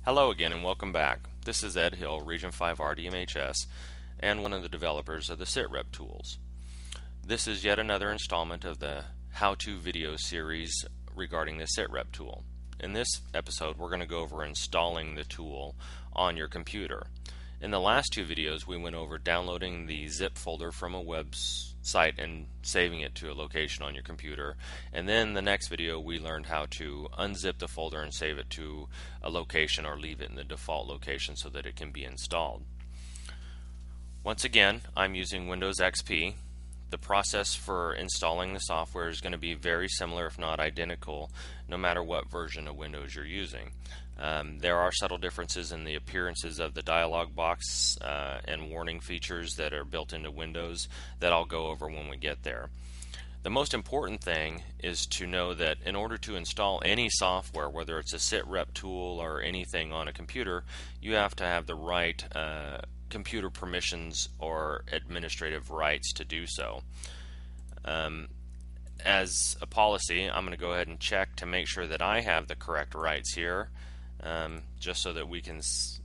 Hello again and welcome back. This is Ed Hill, Region 5 RDMHS, and one of the developers of the SITREP tools. This is yet another installment of the how-to video series regarding the SITREP tool. In this episode, we're going to go over installing the tool on your computer. In the last two videos, we went over downloading the zip folder from a website and saving it to a location on your computer. And then the next video, we learned how to unzip the folder and save it to a location or leave it in the default location so that it can be installed. Once again, I'm using Windows XP. The process for installing the software is going to be very similar, if not identical, no matter what version of Windows you're using. There are subtle differences in the appearances of the dialog box and warning features that are built into Windows that I'll go over when we get there. The most important thing is to know that in order to install any software, whether it's a SITREP tool or anything on a computer, you have to have the right computer permissions or administrative rights to do so. As a policy, I'm going to go ahead and check to make sure that I have the correct rights here, just so that we can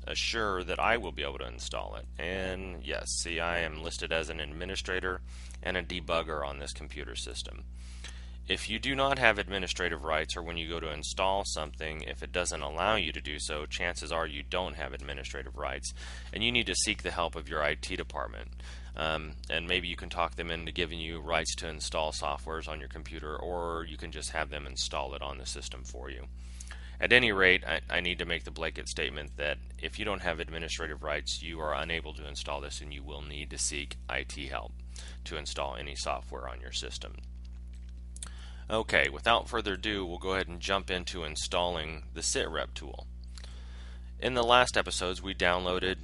assure that I will be able to install it. And yes, see, I am listed as an administrator and a debugger on this computer system. If you do not have administrative rights, or when you go to install something, if it doesn't allow you to do so, chances are you don't have administrative rights, and you need to seek the help of your IT department. And maybe you can talk them into giving you rights to install softwares on your computer, or you can just have them install it on the system for you. At any rate, I need to make the blanket statement that if you don't have administrative rights, you are unable to install this, and you will need to seek IT help to install any software on your system. Okay, without further ado, we'll go ahead and jump into installing the SITREP tool. In the last episodes, we downloaded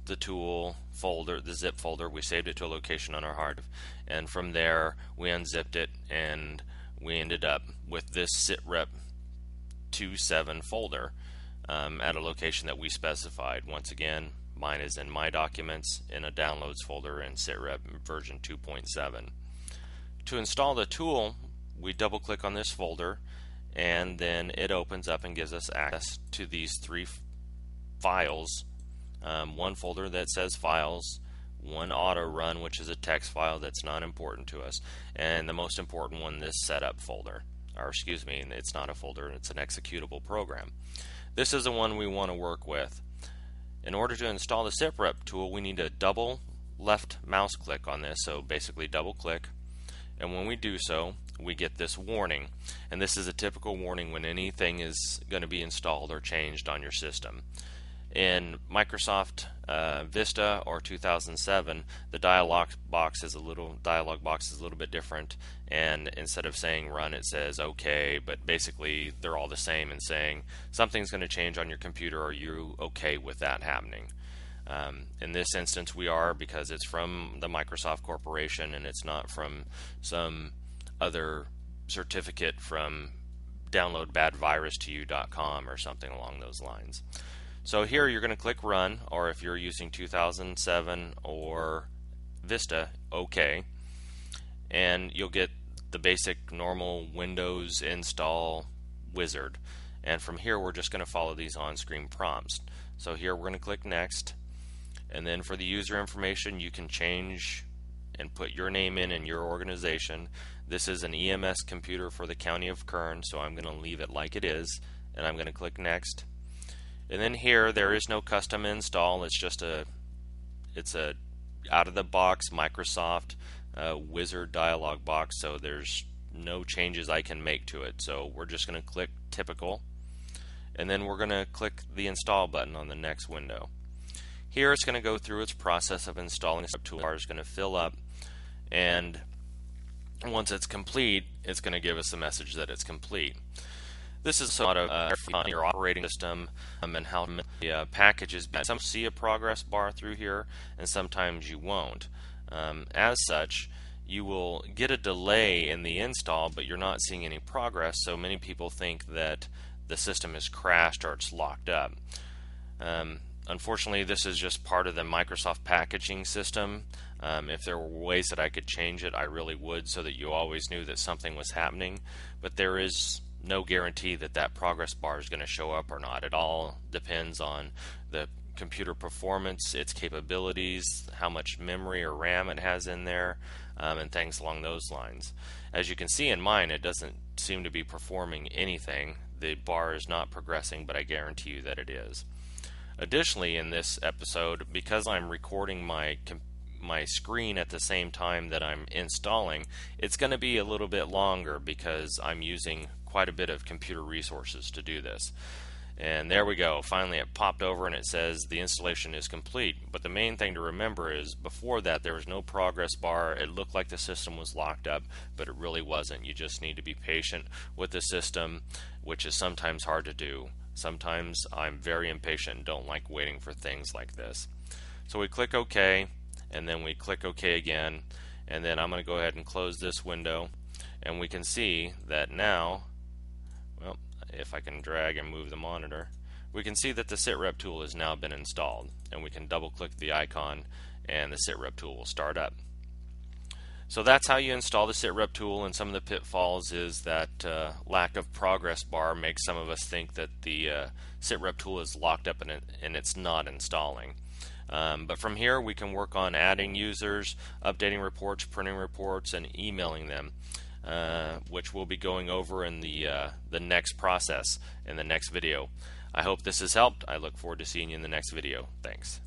the tool folder, the zip folder. We saved it to a location on our hard drive, and from there we unzipped it, and we ended up with this SITREP 27 folder at a location that we specified. Once again, mine is in My Documents in a Downloads folder in SITREP version 2.7. To install the tool, we double click on this folder, and then it opens up and gives us access to these three files. One folder that says Files, one auto run, which is a text file that's not important to us, and the most important one, this Setup folder. Or excuse me, it's not a folder, it's an executable program. This is the one we want to work with. In order to install the SITREP tool, we need to double left mouse click on this, so basically double click, and when we do so, we get this warning, and this is a typical warning when anything is going to be installed or changed on your system. In Microsoft Vista or 2007, the dialog box is a little bit different, and instead of saying run, it says okay, but basically they're all the same in saying something's going to change on your computer. Are you okay with that happening? In this instance, we are, because it's from the Microsoft Corporation and it's not from some other certificate from downloadbadvirustoyou.com or something along those lines. So here you're going to click Run, or if you're using 2007 or Vista, OK, and you'll get the basic normal Windows install wizard. And from here we're just going to follow these on-screen prompts. So here we're going to click Next, and then for the user information you can change and put your name in and your organization. This is an EMS computer for the County of Kern, so I'm going to leave it like it is, and I'm going to click Next. And then here there is no custom install. It's just a out of the box Microsoft wizard dialog box, so there's no changes I can make to it. So we're just going to click Typical, and then we're going to click the Install button on the next window. Here it's going to go through its process of installing. The toolbar is going to fill up, and once it's complete, it's going to give us the message that it's complete. This is a lot of on your operating system and how the packages. Some see a progress bar through here, and sometimes you won't. As such, you will get a delay in the install, but you're not seeing any progress. So many people think that the system is crashed or it's locked up. Unfortunately, this is just part of the Microsoft packaging system. If there were ways that I could change it, I really would, so that you always knew that something was happening. But there is no guarantee that that progress bar is going to show up or not. It all depends on the computer performance, its capabilities, how much memory or RAM it has in there, and things along those lines. As you can see in mine, it doesn't seem to be performing anything. The bar is not progressing, but I guarantee you that it is. Additionally, in this episode, because I'm recording my screen at the same time that I'm installing, it's going to be a little bit longer because I'm using quite a bit of computer resources to do this. And there we go. Finally it popped over and it says the installation is complete. But the main thing to remember is before that there was no progress bar. It looked like the system was locked up, but it really wasn't. You just need to be patient with the system, which is sometimes hard to do. Sometimes I'm very impatient and don't like waiting for things like this. So we click OK, and then we click OK again, and then I'm going to go ahead and close this window, and we can see that now, well, if I can drag and move the monitor, we can see that the sitrep tool has now been installed, and we can double click the icon and the sitrep tool will start up. So that's how you install the sitrep tool, and some of the pitfalls is that lack of progress bar makes some of us think that the sitrep tool is locked up and it's not installing. But from here we can work on adding users, updating reports, printing reports, and emailing them, which we'll be going over in the next process in the next video. I hope this has helped. I look forward to seeing you in the next video. Thanks.